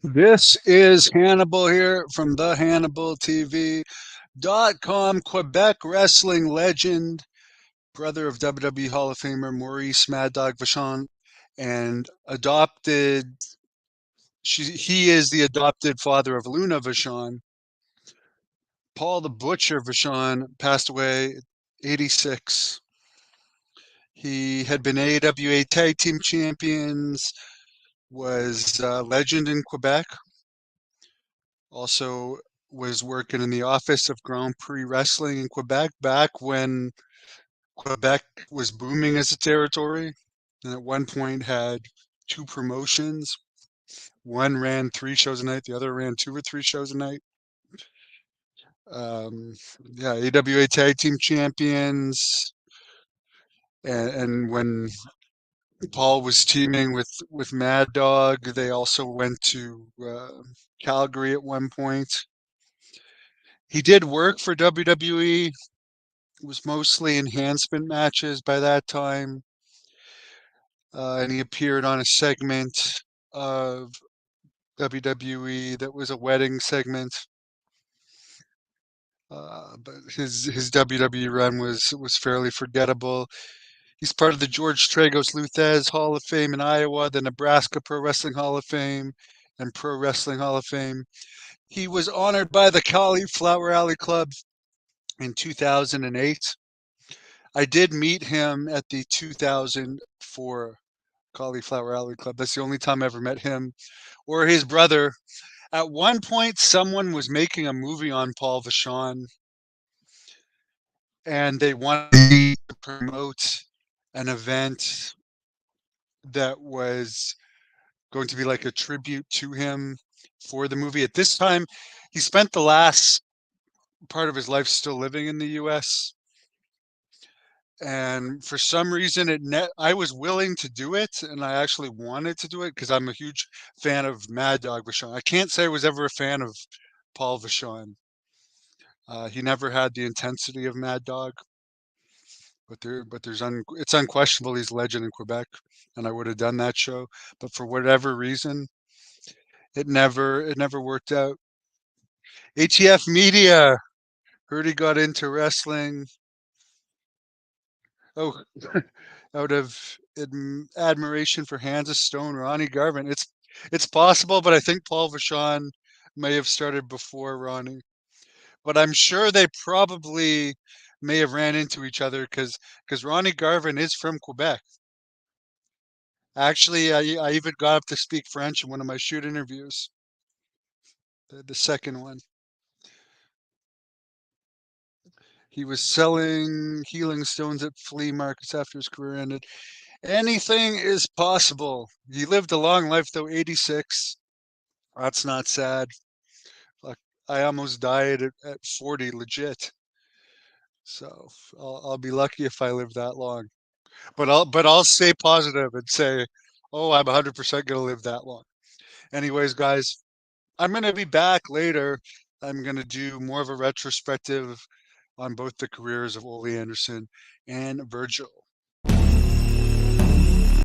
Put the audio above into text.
This is Hannibal here from the HannibalTV.com. Quebec wrestling legend, brother of WWE Hall of Famer Maurice Mad Dog Vachon, and he is the adopted father of Luna Vachon. Paul the Butcher Vachon passed away at 86. He had been AWA Tag Team Champions, was a legend in Quebec. Also was working in the office of Grand Prix Wrestling in Quebec back when Quebec was booming as a territory, and at one point had two promotions. One ran 3 shows a night, the other ran 2 or 3 shows a night. Um, yeah, AWA Tag Team Champions, and when Paul was teaming with Mad Dog, they also went to Calgary at one point. He did work for WWE. It was mostly enhancement matches by that time, and he appeared on a segment of WWE that was a wedding segment. But his WWE run was fairly forgettable. He's part of the George Tragos Luthez Hall of Fame in Iowa, the Nebraska Pro Wrestling Hall of Fame, and Pro Wrestling Hall of Fame. He was honored by the Cauliflower Alley Club in 2008. I did meet him at the 2004 Cauliflower Alley Club. That's the only time I ever met him or his brother. At one point, someone was making a movie on Paul Vachon, and they wanted me to promote an event that was going to be like a tribute to him for the movie. At this time, he spent the last part of his life still living in the US. And for some reason, I was willing to do it, and I actually wanted to do it because I'm a huge fan of Mad Dog Vachon. I can't say I was ever a fan of Paul Vachon. He never had the intensity of Mad Dog, it's unquestionable he's a legend in Quebec, and I would have done that show. But for whatever reason, it never worked out. ATF Media heard he got into wrestling. Oh, out of admiration for Hands of Stone, Ronnie Garvin. It's possible, but I think Paul Vachon may have started before Ronnie. But I'm sure they probably may have ran into each other because Ronnie Garvin is from Quebec. Actually, I even got up to speak French in one of my shoot interviews, the second one. He was selling healing stones at flea markets after his career ended. Anything is possible. He lived a long life, though, 86. That's not sad. Like, I almost died at 40, legit. So I'll be lucky if I live that long. But I'll stay positive and say, oh, I'm 100% gonna live that long. Anyways, guys, I'm gonna be back later. I'm gonna do more of a retrospective on both the careers of Ole Anderson and Virgil.